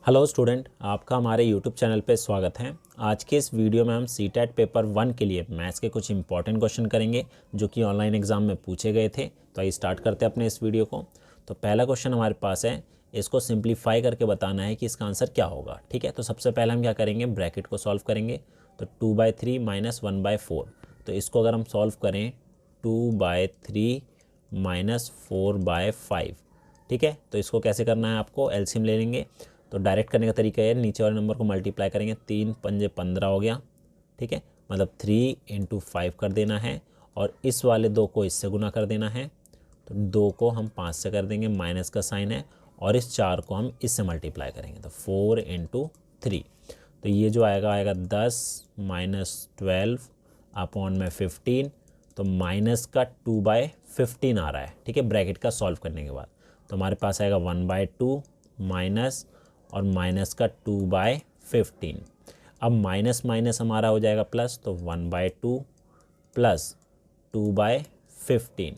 Hello student, आपका हमारे YouTube channel पे स्वागत है। आज के इस वीडियो में हम सीटेट पेपर 1 के लिए मैथ्स के कुछ इंपॉर्टेंट क्वेश्चन करेंगे जो कि ऑनलाइन एग्जाम में पूछे गए थे। तो आइए स्टार्ट करते हैं अपने इस वीडियो को। तो पहला क्वेश्चन हमारे पास है, इसको सिंप्लीफाई करके बताना है कि इसका आंसर क्या होगा। ठीक है, तो सबसे पहले हम क्या करेंगे, ब्रैकेट को सॉल्व करेंगे। तो 2/3 - 1/4, तो इसको अगर हम सॉल्व करें 2/3 - 4/5। ठीक है, तो इसको कैसे करना है, आपको एलसीएम ले लेंगे। तो डायरेक्ट करने का तरीका है, नीचे वाले नंबर को मल्टीप्लाई करेंगे, 3 पंजे 15 हो गया। ठीक है, मतलब 3 × 5 कर देना है और इस वाले 2 को इससे गुना कर देना है। तो 2 को हम 5 से कर देंगे, माइनस का साइन है, और इस 4 को हम इससे मल्टीप्लाई करेंगे। तो 4 × 3, तो ये जो आएगा 10 - 12 अपॉन में 15। तो माइनस का 2/15 आ रहा है। ठीक है, ब्रैकेट का सॉल्व करने के बाद तो हमारे पास आएगा 1/2 माइनस और माइनस का 2/15। अब माइनस माइनस हमारा हो जाएगा प्लस, तो 1/2 प्लस 2/15।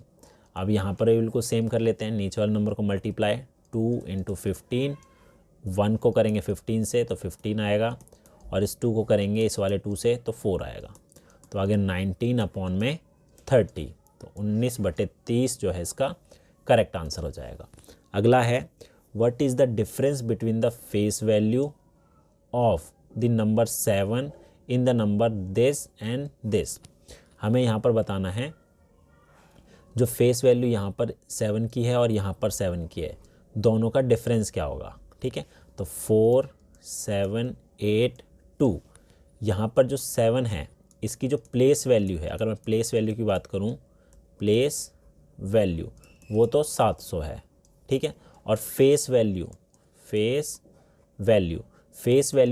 अब यहाँ पर बिल्कुल सेम कर लेते हैं, नीचे वाले नंबर को मल्टीप्लाई, 2 × 15, 1 को करेंगे 15 से तो 15 आएगा, और इस 2 को करेंगे इस वाले 2 से तो 4 आएगा। तो आगे 19 अपॉन में 30, तो 19/30 जो है इसका करेक्ट आंसर हो जाएगा। अगला है, what is the difference between the face value of the number 7 in the number this and this। हमें यहाँ पर बताना है जो फेस वैल्यू यहाँ पर 7 की है और यहाँ पर 7 की है, दोनों का डिफरेंस क्या होगा। ठीक है, तो 4 7 8 2, यहाँ पर जो 7 है इसकी जो प्लेस वैल्यू है, अगर मैं प्लेस वैल्यू की बात करूँ, प्लेस वैल्यू वो तो 700 है। ठीक है, और फेस वैल्यू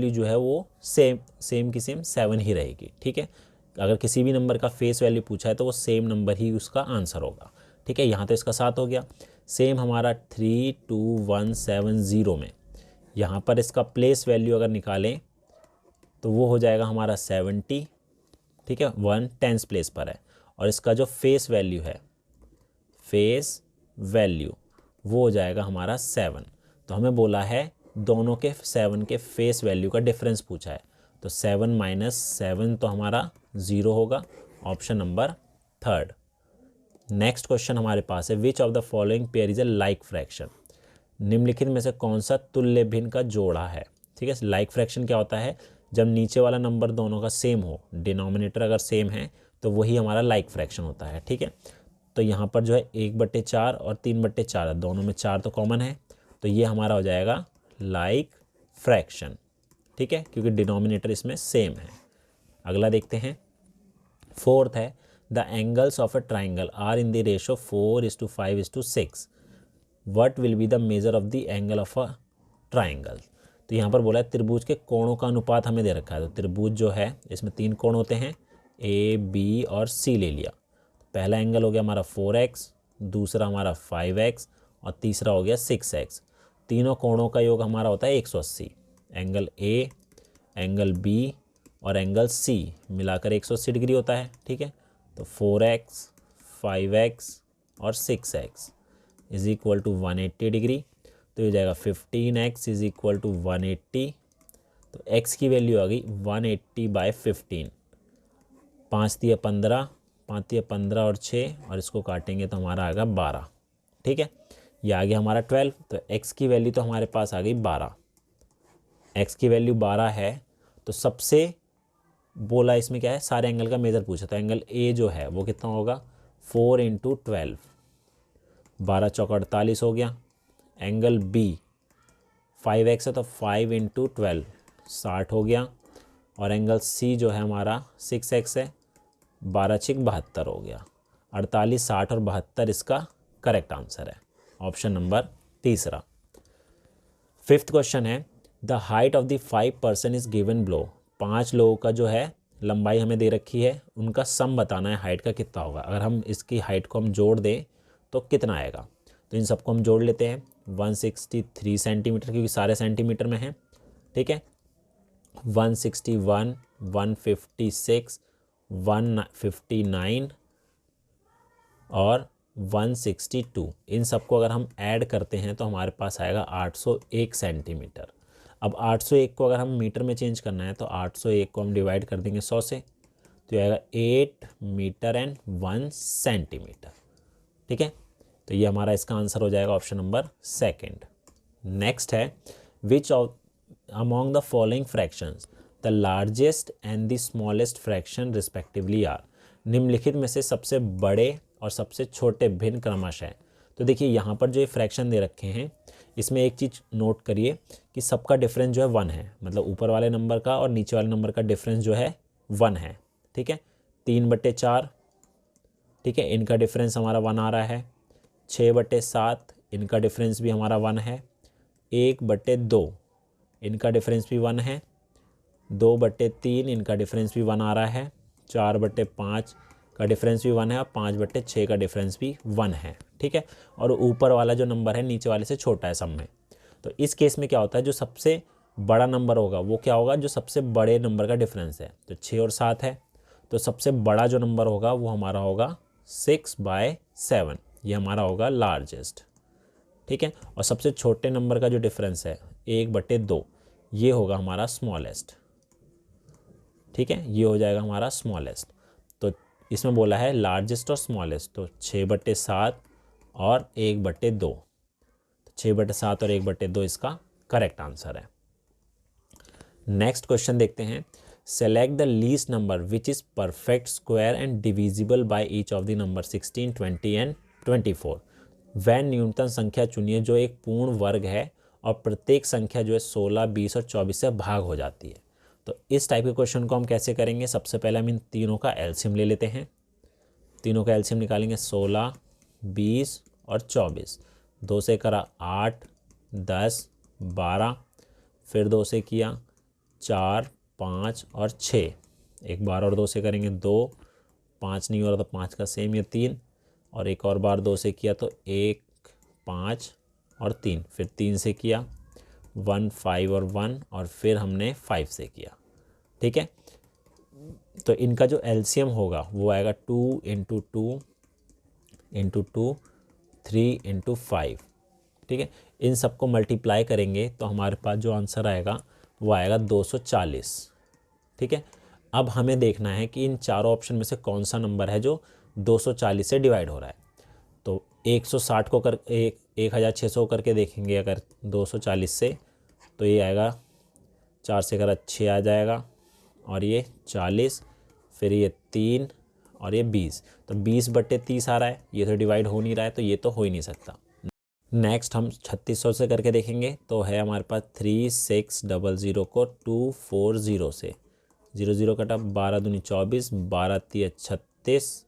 जो है वो सेम की सेम 7 ही रहेगी। ठीक है, अगर किसी भी नंबर का फेस वैल्यू पूछा है तो वो सेम नंबर ही उसका आंसर होगा। ठीक है, यहाँ तो इसका 7 हो गया। सेम हमारा 32170 में यहाँ पर इसका प्लेस वैल्यू अगर निकालें तो वो हो जाएगा हमारा 70। ठीक है, 1 10th प्लेस पर है, और इसका जो फेस वैल्यू है, फेस वैल्यू वो हो जाएगा हमारा 7। तो हमें बोला है दोनों के 7 के फेस वैल्यू का डिफरेंस पूछा है, तो 7 - 7 तो हमारा 0 होगा, option number 3rd। Next question हमारे पास है, which of the following pair is a like fraction. निम्नलिखित में से कौन सा तुल्य भिन्न का जोड़ा है। ठीक है, लाइक फ्रैक्शन क्या होता है, जब नीचे वाला नंबर दोनों का सेम हो, डिनोमिनेटर अगर सेम है तो वही हमारा लाइक फ्रैक्शन होता है। ठीक है, तो यहाँ पर जो है 1/4 और 3/4 दोनों में 4 तो कॉमन है, तो ये हमारा हो जाएगा लाइक फ्रैक्शन। ठीक है, क्योंकि डिनोमिनेटर इसमें सेम है। अगला देखते हैं, 4th है, the angles of a triangle are in the ratio 4:5:6, what will be the measure of the angle of a triangle. तो यहाँ पर बोला है त्रिभुज के कोणों का अनुपात हमें दे रखा है। तो त्रिभुज जो है इसमें 3 कोण होते हैं, ए बी और सी ले लिया। पहला एंगल हो गया हमारा 4x, दूसरा हमारा 5x और तीसरा हो गया 6x। तीनों कोणों का योग हमारा होता है 180। एंगल ए, एंगल बी और एंगल सी मिलाकर 180 डिग्री होता है। ठीक है, तो 4x 5x और 6x is equal to 180 degree. तो ये हो जाएगा 15x इज इक्वल टू 180। तो x की वैल्यू आ गई 180/15। 5 × 15, 5 × 15 और 6, और इसको काटेंगे तो हमारा आएगा 12। ठीक है, ये आ गया हमारा 12। तो x की वैल्यू तो हमारे पास आ गई 12। x की वैल्यू 12 है, तो सबसे बोला इसमें क्या है, सारे एंगल का मेजर पूछा। तो एंगल ए जो है वो कितना होगा, 4 × 12, 12 चौका 48 हो गया। एंगल बी 5x है तो 5 × 12 60 हो गया, और एंगल सी जो है हमारा 6x है, 12 × 6 72 हो गया। 48 60 और 72 इसका करेक्ट आंसर है, option number 3rd। 5th question है, the height of the 5 person is given below. 5 लोगों का जो है लंबाई हमें दे रखी है, उनका सम बताना है हाइट का कितना होगा। अगर हम इसकी हाइट को हम जोड़ दें तो कितना आएगा। तो इन सबको हम जोड़ लेते हैं, 163 सेंटीमीटर, क्योंकि सारे सेंटीमीटर में हैं। ठीक है, 161 156 159 और 162, इन सबको अगर हम ऐड करते हैं तो हमारे पास आएगा 801 सेंटीमीटर। अब 801 को अगर हम मीटर में चेंज करना है तो 801 को हम डिवाइड कर देंगे 100 से, तो ये आएगा 8 मीटर एंड 1 सेंटीमीटर। ठीक है, तो ये हमारा इसका आंसर हो जाएगा ऑप्शन नंबर सेकंड। नेक्स्ट है which of among the following fractions the largest and the smallest fraction respectively are. निम्नलिखित में से सबसे बड़े और सबसे छोटे भिन्न क्रमशः हैं। तो देखिए यहाँ पर जो ये फ्रैक्शन दे रखे हैं इसमें एक चीज़ नोट करिए कि सबका डिफरेंस जो है 1 है, मतलब ऊपर वाले नंबर का और नीचे वाले नंबर का डिफरेंस जो है 1 है। ठीक है, 3/4, ठीक है, इनका डिफरेंस हमारा 1 आ रहा है। 6/7 इनका डिफरेंस भी हमारा 1 है। 1/2 इनका डिफरेंस भी 1 है। 2/3 इनका डिफरेंस भी 1 आ रहा है। 4/5 का डिफरेंस भी 1 है और 5/6 का डिफरेंस भी 1 है। ठीक है, और ऊपर वाला जो नंबर है नीचे वाले से छोटा है सब में। तो इस केस में क्या होता है, जो सबसे बड़ा नंबर होगा वो क्या होगा, जो सबसे बड़े नंबर का डिफरेंस है। तो 6 और 7 है, तो सबसे बड़ा जो नंबर होगा वो हमारा होगा 6/7, ये हमारा होगा लार्जेस्ट। ठीक है, और सबसे छोटे नंबर का जो डिफरेंस है 1/2, ये होगा हमारा स्मॉलेस्ट। ठीक है, ये हो जाएगा हमारा स्मॉलेस्ट। तो इसमें बोला है लार्जेस्ट और स्मॉलेस्ट, तो 6/7 और 1/2, 6/7 और 1/2 इसका करेक्ट आंसर है। नेक्स्ट क्वेश्चन देखते हैं। Select the least number which is perfect square and divisible by each of the number 16, 20 and 24। वह न्यूनतम संख्या चुनिए जो एक पूर्ण वर्ग है और प्रत्येक संख्या जो है 16, 20 और 24 से भाग हो जाती है। तो इस टाइप के क्वेश्चन को हम कैसे करेंगे, सबसे पहले हम इन तीनों का एलसीएम ले लेते हैं। तीनों का एलसीएम निकालेंगे, 16, 20 और 24। 2 से करा 8, 10, 12, फिर 2 से किया 4, 5 और 6, एक बार और 2 से करेंगे 2, 5 नहीं हो रहा तो 5 का सेम या 3, और एक और बार 2 से किया तो 1, 5 और 3, फिर 3 से किया 1, 5 और 1, और फिर हमने 5 से किया। ठीक है, तो इनका जो एलसीएम होगा वो आएगा 2 × 2 × 2, 3 × 5। ठीक है, इन सबको मल्टीप्लाई करेंगे तो हमारे पास जो आंसर आएगा वो आएगा 240। ठीक है, अब हमें देखना है कि इन चारों ऑप्शन में से कौन सा नंबर है जो 240 से डिवाइड हो रहा है। तो 160 को 1600 करके देखेंगे अगर 240 से, तो ये आएगा 4 से करा 6 आ जाएगा, और ये 40, फिर ये 3 और ये 20, तो 20/30 आ रहा है। ये तो डिवाइड हो नहीं रहा है, तो ये तो हो ही नहीं सकता। नेक्स्ट हम 3600 से करके देखेंगे, तो है हमारे पास 3600 को 240 से 00 कटा, 12 दूनी 24, 12 तिया 36,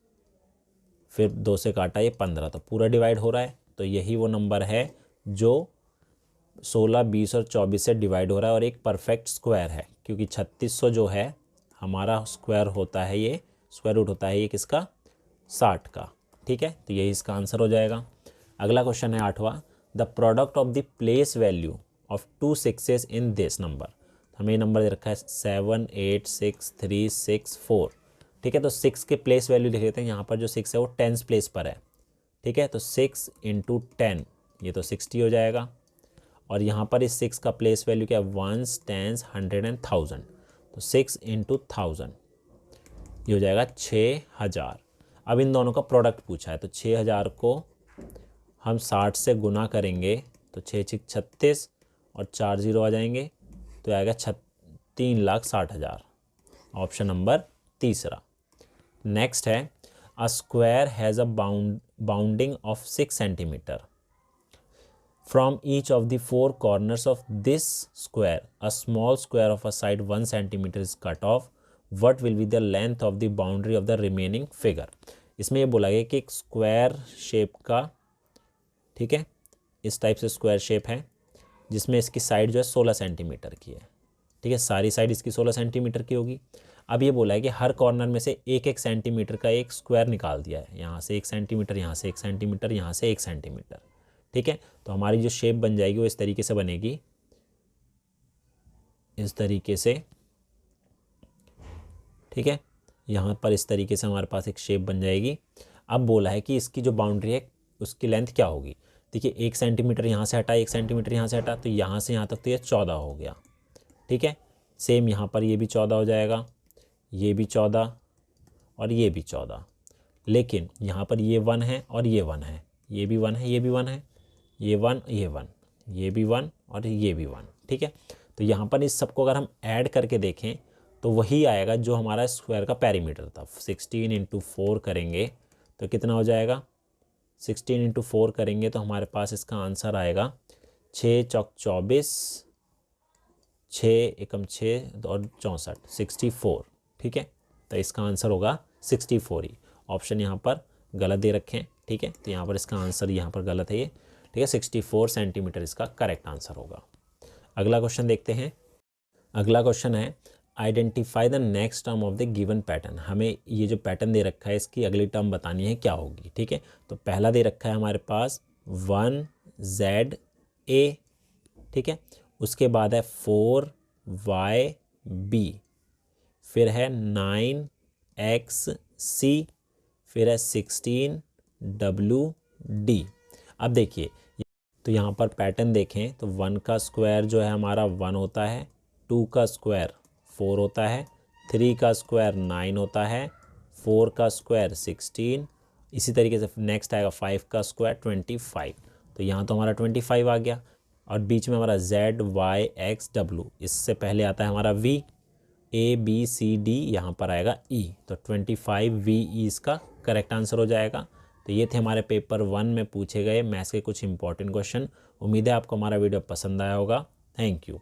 फिर 2 से काटा ये 15, तो पूरा डिवाइड हो रहा है। तो यही वो नंबर है जो 16, 20 और 24 से डिवाइड हो रहा है और एक परफेक्ट स्क्वायर है, क्योंकि 3600 जो है हमारा स्क्वायर होता है, ये स्क्वायर रूट होता है ये किसका, 60 का। ठीक है, तो यही इसका आंसर हो जाएगा। अगला क्वेश्चन है 8वां। The product of the place value of 2 6s in this number. हमें ये नंबर दे रखा है 7, 8, 6, 3, 6, 4। ठीक है, तो 6 के प्लेस वैल्यू लिख लेते हैं। यहाँ पर जो 6 है वो 10th प्लेस पर है। ठीक है, तो 6 × 10 ये तो 60 हो जाएगा, और यहाँ पर इस 6 का प्लेस वैल्यू क्या है, 1s, 10s, 100 एंड 1000, तो 6 × 1000 ये हो जाएगा 6000। अब इन दोनों का प्रोडक्ट पूछा है, तो 6000 को हम 60 से गुना करेंगे तो 6 6 36 और 4 0 आ जाएंगे, तो आएगा 3,60,000, ऑप्शन नंबर तीसरा। नेक्स्ट है a square has a bounding of 6 centimetre from each of the 4 corners of this square a small square of a side 1 centimetre is cut off, what will be the length of the boundary of the remaining figure. इसमें ये बोला गया कि एक square shape का, ठीक है, इस टाइप से स्क्वायर शेप है जिसमें इसकी साइड जो है 16 सेंटीमीटर की है। ठीक है, सारी साइड इसकी 16 सेंटीमीटर की होगी। अब ये बोला है कि हर कॉर्नर में से 1-1 सेंटीमीटर का एक स्क्वायर निकाल दिया है, यहाँ से 1 सेंटीमीटर, यहाँ से 1 सेंटीमीटर, यहाँ से 1 सेंटीमीटर। ठीक है, तो हमारी जो शेप बन जाएगी वो इस तरीके से बनेगी, इस तरीके से। ठीक है, यहाँ पर इस तरीके से हमारे पास एक शेप बन जाएगी। अब बोला है कि इसकी जो बाउंड्री है उसकी लेंथ क्या होगी। देखिए 1 सेंटीमीटर यहाँ से हटा, 1 सेंटीमीटर यहाँ से हटा, तो यहाँ से यहाँ तक तो ये 14 हो गया। ठीक है, सेम यहाँ पर ये भी 14 हो जाएगा, ये भी 14 और ये भी 14। लेकिन यहाँ पर ये 1 है और ये 1 है, ये भी 1 है, ये भी 1 है, ये 1, ये 1, ये भी 1 और ये भी 1। ठीक है, तो यहाँ पर इस सबको अगर हम ऐड करके देखें तो वही आएगा जो हमारा स्क्वायर का पेरीमीटर था। 16 × 4 करेंगे तो कितना हो जाएगा, 16 × 4 करेंगे तो हमारे पास इसका आंसर आएगा 6 चौक 24, 6 एकम 6 और 64, 64। ठीक है, तो इसका आंसर होगा 64 ही। ऑप्शन यहाँ पर गलत दे रखे हैं। ठीक है, तो यहाँ पर इसका आंसर यहाँ पर गलत है ये। ठीक है, 64 सेंटीमीटर इसका करेक्ट आंसर होगा। अगला क्वेश्चन देखते हैं। अगला क्वेश्चन है identify the next term of the given pattern. हमें ये जो पैटर्न दे रखा है इसकी अगली टर्म बतानी है क्या होगी। ठीक है, तो पहला दे रखा है हमारे पास 1ZA। ठीक है, उसके बाद है 4YB, फिर है 9XC, फिर है 16WD। अब देखिए तो यहाँ पर पैटर्न देखें तो 1 का स्क्वायर जो है हमारा 1 होता है, 2 का स्क्वायर 4 होता है, 3 का स्क्वायर 9 होता है, 4 का स्क्वायर 16, इसी तरीके से नेक्स्ट आएगा 5 का स्क्वायर 25। तो यहाँ तो हमारा 25 आ गया और बीच में हमारा ZYXW, इससे पहले आता है हमारा V, ABCD, यहाँ पर आएगा E, तो 25VE इसका करेक्ट आंसर हो जाएगा। तो ये थे हमारे पेपर 1 में पूछे गए मैथ्स के कुछ इंपॉर्टेंट क्वेश्चन। उम्मीद है आपको हमारा वीडियो पसंद आया होगा। Thank you.